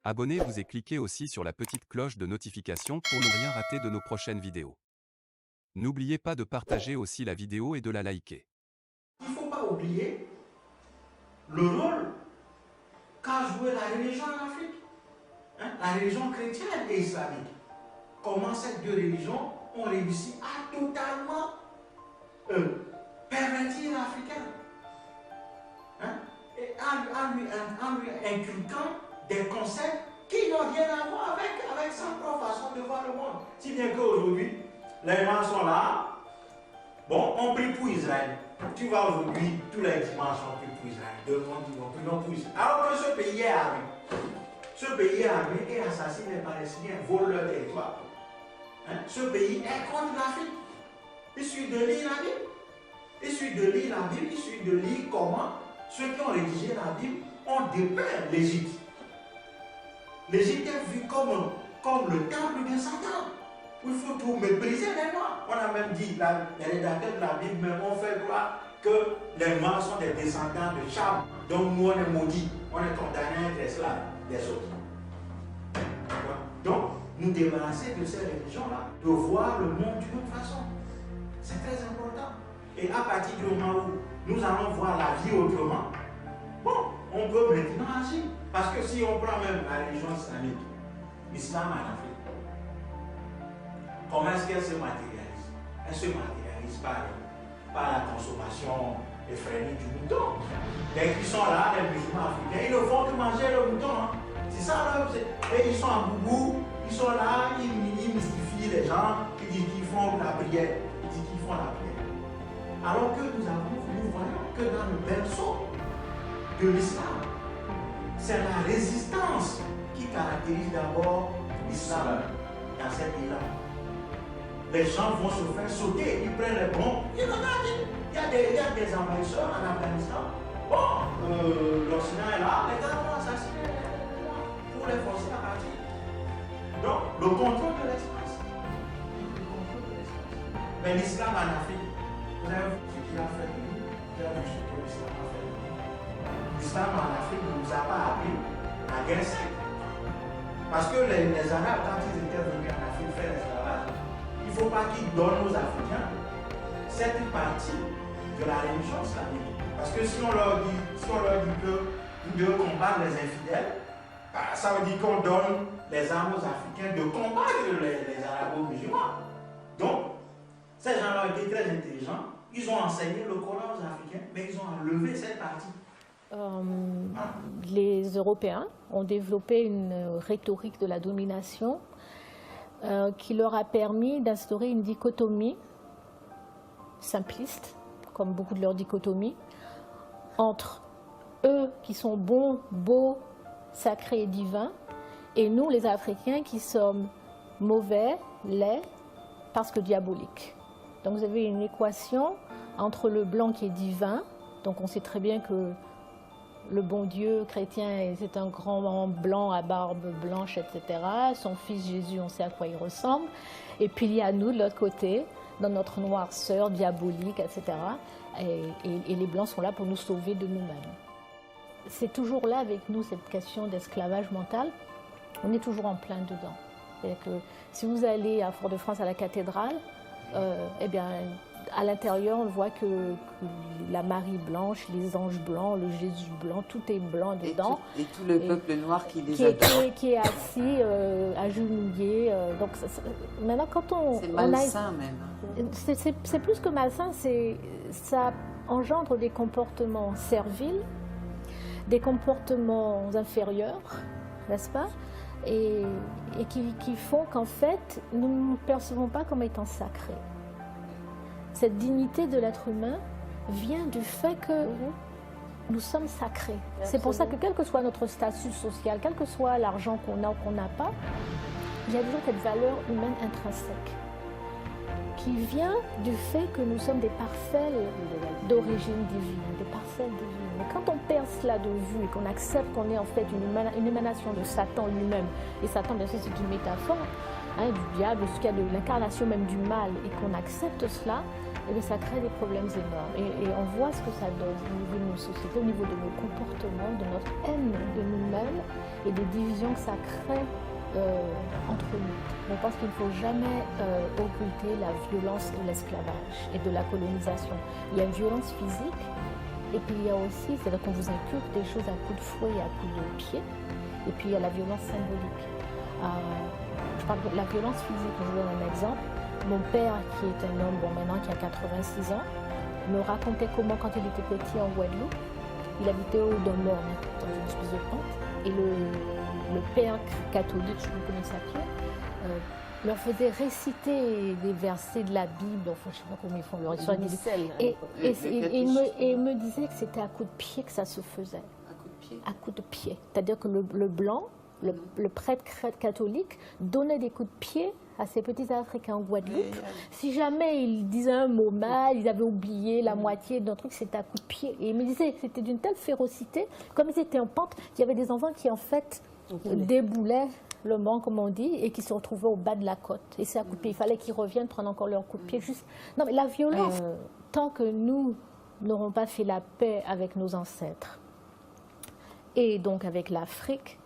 Abonnez-vous et cliquez aussi sur la petite cloche de notification pour ne rien rater de nos prochaines vidéos. N'oubliez pas de partager aussi la vidéo et de la liker. Il ne faut pas oublier le rôle qu'a joué la religion en Afrique. La religion chrétienne et islamique. Comment ces deux religions ont réussi à totalement pervertir l'Africain. Et en lui inculquant des concepts qui n'ont rien à voir avec sa propre façon de voir le monde. Si bien qu'aujourd'hui, les gens sont là. Bon, on prie pour Israël. Tu vas aujourd'hui, tous les dimanches, on prie pour Israël. Prions pour Israël. Alors que ce pays est armé. Ce pays est armé et assassine les Palestiniens, vole leur territoire. Ce pays est contre l'Afrique. Il suffit de lire la Bible. Il suffit de lire la Bible. Il suffit de lire comment ceux qui ont rédigé la Bible ont dépeint l'Égypte. L'Égypte est vue comme le temple de Satan. Il faut tout mépriser les Noirs. On a même dit, les rédacteurs de la Bible même ont fait croire que les Noirs sont des descendants de Cham. Donc nous on est maudits, on est condamnés à être esclaves des autres. Donc nous débarrasser de ces religions-là, de voir le monde d'une autre façon. C'est très important. Et à partir du moment où nous allons voir la vie autrement, bon, on peut maintenant agir. Parce que si on prend même la religion islamique, l'islam en Afrique, comment est-ce qu'elle se matérialise? Elle se matérialise par la consommation effrénée du mouton. Dès qu'ils sont là, les musulmans africains, ils ne font que manger le mouton. C'est ça, là. Et ils sont en boubou, ils sont là, ils mystifient les gens, ils disent qu'ils font la prière. Ils disent qu'ils font la prière. Alors que nous voyons que dans le berceau de l'islam, c'est la résistance qui caractérise d'abord l'islam dans cette pays-là. Les gens vont se faire sauter, ils prennent les bombes. Ils regardent, il y a des envahisseurs en Afghanistan. Bon, l'Occident est là, les gars vont assassiner les gens pour les forcer à partir. Donc, le contrôle de l'espace. Mais l'islam en Afrique, vous avez vu ce qu'il a fait de nous, vous avez vu ce que l'islam a fait de nous. L'islam en Afrique ne nous a pas appris la guerre sec. Parce que les Arabes, quand ils étaient venus en Afrique faire l'esclavage, il ne faut pas qu'ils donnent aux Africains cette partie de la religion islamique. Parce que si on leur dit qu'ils doivent combattre les infidèles, ça veut dire qu'on donne les armes aux Africains de combattre les arabo-musulmans. Donc, ces gens-là ont été très intelligents. Ils ont enseigné le Coran aux Africains, mais ils ont enlevé cette partie. Les Européens ont développé une rhétorique de la domination qui leur a permis d'instaurer une dichotomie simpliste, comme beaucoup de leurs dichotomies, entre eux qui sont bons, beaux, sacrés et divins, et nous les Africains qui sommes mauvais, laids, parce que diaboliques. Donc vous avez une équation entre le blanc qui est divin, donc on sait très bien que le bon Dieu chrétien, c'est un grand blanc à barbe blanche, etc. Son fils Jésus, on sait à quoi il ressemble. Et puis il y a nous de l'autre côté, dans notre noirceur diabolique, etc. Et les blancs sont là pour nous sauver de nous-mêmes. C'est toujours là avec nous cette question d'esclavage mental. On est toujours en plein dedans. C'est-à-dire que si vous allez à Fort-de-France à la cathédrale, eh bien, à l'intérieur, on voit que la Marie blanche, les anges blancs, le Jésus blanc, tout est blanc dedans. Et tout le peuple noir qui les adore. Qui est assis, agenouillé. Donc, maintenant, quand on... C'est malsain même. C'est plus que malsain, ça engendre des comportements serviles, des comportements inférieurs, n'est-ce pas? Et qui font qu'en fait, nous ne nous percevons pas comme étant sacrés. Cette dignité de l'être humain vient du fait que nous sommes sacrés. C'est pour ça que quel que soit notre statut social, quel que soit l'argent qu'on a ou qu'on n'a pas, il y a toujours cette valeur humaine intrinsèque qui vient du fait que nous sommes des parcelles d'origine divine, des parcelles divines. Mais quand on perd cela de vue et qu'on accepte qu'on est en fait une émanation de Satan lui-même, et Satan bien sûr c'est une métaphore, du diable, jusqu'à de l'incarnation même du mal, et qu'on accepte cela, et bien ça crée des problèmes énormes. Et on voit ce que ça donne au niveau de nos sociétés, au niveau de nos comportements, de notre haine de nous-mêmes et des divisions divisions que ça crée entre nous. On pense qu'il ne faut jamais occulter la violence de l'esclavage et de la colonisation. Il y a une violence physique, et puis il y a aussi, c'est-à-dire qu'on vous inculque des choses à coups de fouet et à coups de pied, et puis il y a la violence symbolique. Je parle de la violence physique, je vous donne un exemple. Mon père, qui est un homme, maintenant qui a 86 ans, me racontait comment, quand il était petit en Guadeloupe, il habitait au Domorne, dans une espèce de pente, et le père catholique, je ne connais pas Pierre, leur faisait réciter des versets de la Bible, enfin, je ne sais pas comment ils font leur histoire. Et il me disait que c'était à coups de pied que ça se faisait. À coups de pied. À coups de pied. C'est-à-dire que le blanc, le prêtre catholique, donnait des coups de pied à ces petits Africains en Guadeloupe. Si jamais ils disaient un mot mal, ils avaient oublié la moitié d'un truc, c'était à coups de pied. Et il me disait que c'était d'une telle férocité, comme ils étaient en pente, il y avait des enfants qui en fait déboulaient le mont, comme on dit, et qui se retrouvaient au bas de la côte. Et c'est à coup de pied. Il fallait qu'ils reviennent prendre encore leur coup de pied. Juste... Non, mais la violence, tant que nous n'aurons pas fait la paix avec nos ancêtres, et donc avec l'Afrique,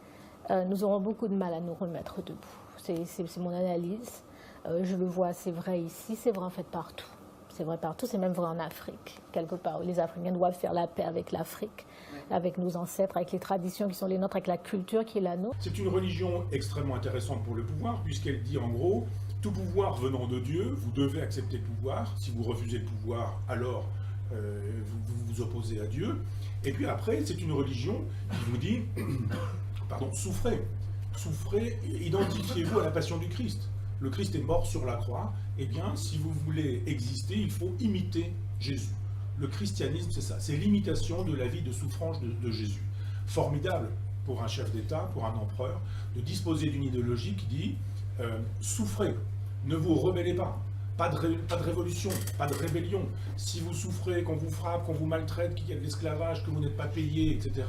nous aurons beaucoup de mal à nous remettre debout. C'est mon analyse. Je le vois, c'est vrai ici, c'est vrai en fait partout. C'est vrai partout, c'est même vrai en Afrique, quelque part. Les Africains doivent faire la paix avec l'Afrique, avec nos ancêtres, avec les traditions qui sont les nôtres, avec la culture qui est la nôtre. C'est une religion extrêmement intéressante pour le pouvoir, puisqu'elle dit en gros, tout pouvoir venant de Dieu, vous devez accepter le pouvoir. Si vous refusez le pouvoir, alors vous vous opposez à Dieu. Et puis après, c'est une religion qui vous dit, pardon, souffrez. Souffrez, identifiez-vous à la passion du Christ. Le Christ est mort sur la croix. Eh bien, si vous voulez exister, il faut imiter Jésus. Le christianisme, c'est ça, c'est l'imitation de la vie de souffrance de Jésus. Formidable pour un chef d'État, pour un empereur, de disposer d'une idéologie qui dit souffrez, ne vous rebellez pas. Pas de révolution, pas de rébellion. Si vous souffrez, qu'on vous frappe, qu'on vous maltraite, qu'il y a de l'esclavage, que vous n'êtes pas payé, etc.,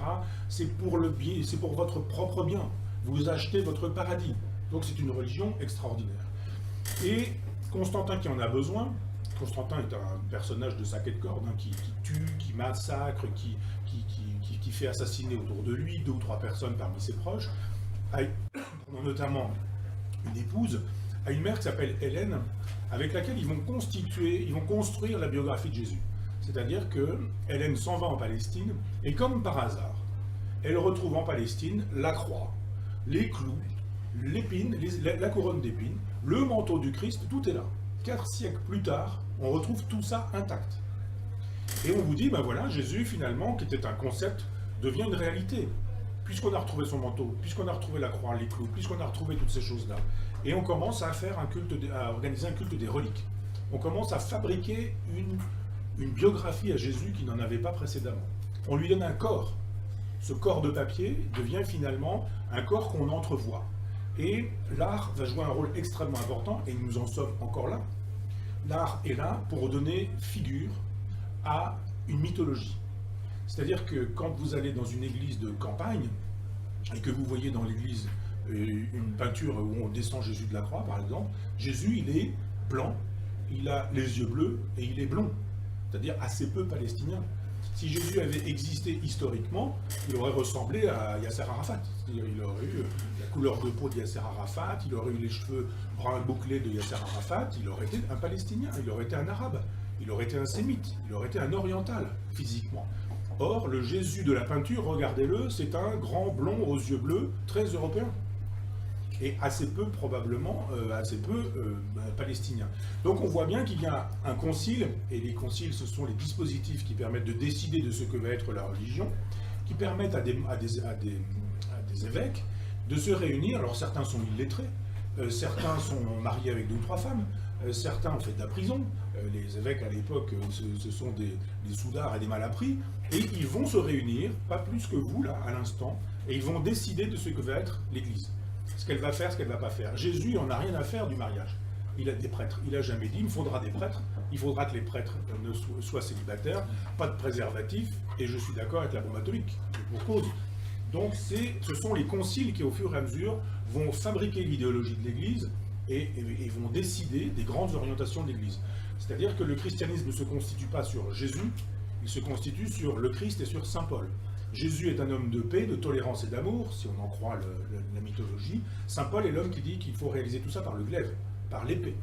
c'est pour le bien, c'est pour votre propre bien. Vous achetez votre paradis. Donc c'est une religion extraordinaire. Et Constantin qui en a besoin, Constantin est un personnage de sac et de corde, qui tue, qui massacre, qui fait assassiner autour de lui 2 ou 3 personnes parmi ses proches, notamment une épouse, a une mère qui s'appelle Hélène, avec laquelle ils vont construire la biographie de Jésus. C'est-à-dire que Hélène s'en va en Palestine, et comme par hasard, elle retrouve en Palestine la croix, les clous, l'épine, la couronne d'épines, le manteau du Christ, tout est là. 4 siècles plus tard, on retrouve tout ça intact. Et on vous dit, ben voilà, Jésus finalement, qui était un concept, devient une réalité. Puisqu'on a retrouvé son manteau, puisqu'on a retrouvé la croix, les clous, puisqu'on a retrouvé toutes ces choses-là. Et on commence à faire à organiser un culte des reliques. On commence à fabriquer une biographie à Jésus qui n'en avait pas précédemment. On lui donne un corps. Ce corps de papier devient finalement un corps qu'on entrevoit. Et l'art va jouer un rôle extrêmement important, et nous en sommes encore là. L'art est là pour donner figure à une mythologie. C'est-à-dire que quand vous allez dans une église de campagne, et que vous voyez dans l'église une peinture où on descend Jésus de la croix, par exemple, Jésus, il est blanc, il a les yeux bleus, et il est blond, c'est-à-dire assez peu palestinien. Si Jésus avait existé historiquement, il aurait ressemblé à Yasser Arafat. C'est-à-dire, il aurait eu la couleur de peau de Yasser Arafat, il aurait eu les cheveux bruns bouclés de Yasser Arafat, il aurait été un Palestinien, il aurait été un Arabe, il aurait été un Sémite, il aurait été un Oriental, physiquement. Or, le Jésus de la peinture, regardez-le, c'est un grand blond aux yeux bleus, très européen. Et assez peu, probablement, palestinien. Donc on voit bien qu'il y a un concile, et les conciles, ce sont les dispositifs qui permettent de décider de ce que va être la religion, qui permettent à des évêques de se réunir. Alors certains sont illettrés, certains sont mariés avec 2 ou 3 femmes, certains ont fait de la prison. Les évêques à l'époque, ce sont des soudards et des malappris, et ils vont se réunir, pas plus que vous là, à l'instant, et ils vont décider de ce que va être l'Église. Ce qu'elle va faire, ce qu'elle ne va pas faire. Jésus, il n'en a rien à faire du mariage. Il a des prêtres. Il n'a jamais dit, il me faudra des prêtres. Il faudra que les prêtres soient célibataires, pas de préservatif, et je suis d'accord avec la bombe atomique, pour cause. Donc ce sont les conciles qui, au fur et à mesure, vont fabriquer l'idéologie de l'Église et vont décider des grandes orientations de l'Église. C'est-à-dire que le christianisme ne se constitue pas sur Jésus, il se constitue sur le Christ et sur Saint Paul. Jésus est un homme de paix, de tolérance et d'amour, si on en croit la mythologie. Saint Paul est l'homme qui dit qu'il faut réaliser tout ça par le glaive, par l'épée.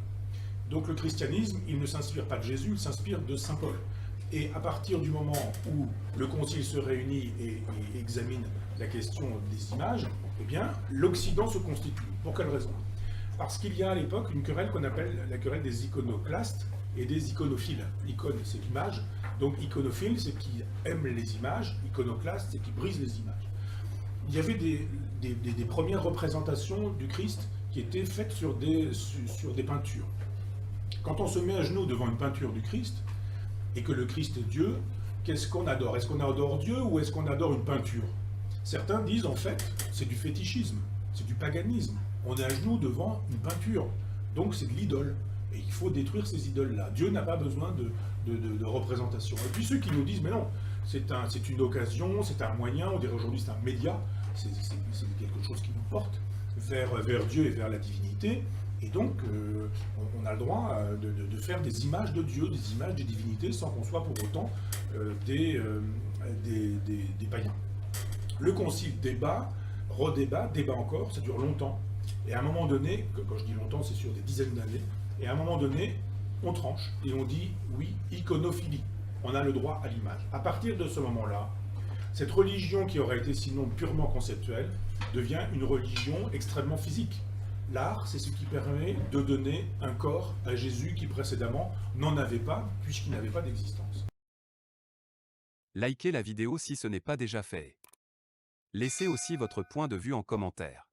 Donc le christianisme, il ne s'inspire pas de Jésus, il s'inspire de Saint Paul. Et à partir du moment où le concile se réunit et examine la question des images, eh bien, l'Occident se constitue. Pour quelle raison? Parce qu'il y a à l'époque une querelle qu'on appelle la querelle des iconoclastes et des iconophiles. Icône, c'est l'image. Donc iconophile, c'est qui aime les images. Iconoclaste, c'est qui brise les images. Il y avait des premières représentations du Christ qui étaient faites sur des peintures. Quand on se met à genoux devant une peinture du Christ, et que le Christ est Dieu, qu'est-ce qu'on adore? Est-ce qu'on adore Dieu ou est-ce qu'on adore une peinture? Certains disent en fait, c'est du fétichisme, c'est du paganisme. On est à genoux devant une peinture, donc c'est de l'idole. Et il faut détruire ces idoles-là. Dieu n'a pas besoin de représentation. Et puis ceux qui nous disent, mais non, c'est une occasion, c'est un moyen, on dirait aujourd'hui c'est un média, c'est quelque chose qui nous porte vers Dieu et vers la divinité. Et donc, on a le droit de faire des images de Dieu, des images des divinités, sans qu'on soit pour autant des païens. Le concile débat, redébat, débat encore, ça dure longtemps. Et à un moment donné, quand je dis longtemps, c'est sur des dizaines d'années, et à un moment donné, on tranche et on dit, oui, iconophilie, on a le droit à l'image. À partir de ce moment-là, cette religion qui aurait été sinon purement conceptuelle, devient une religion extrêmement physique. L'art, c'est ce qui permet de donner un corps à Jésus qui précédemment n'en avait pas, puisqu'il n'avait pas d'existence. Likez la vidéo si ce n'est pas déjà fait. Laissez aussi votre point de vue en commentaire.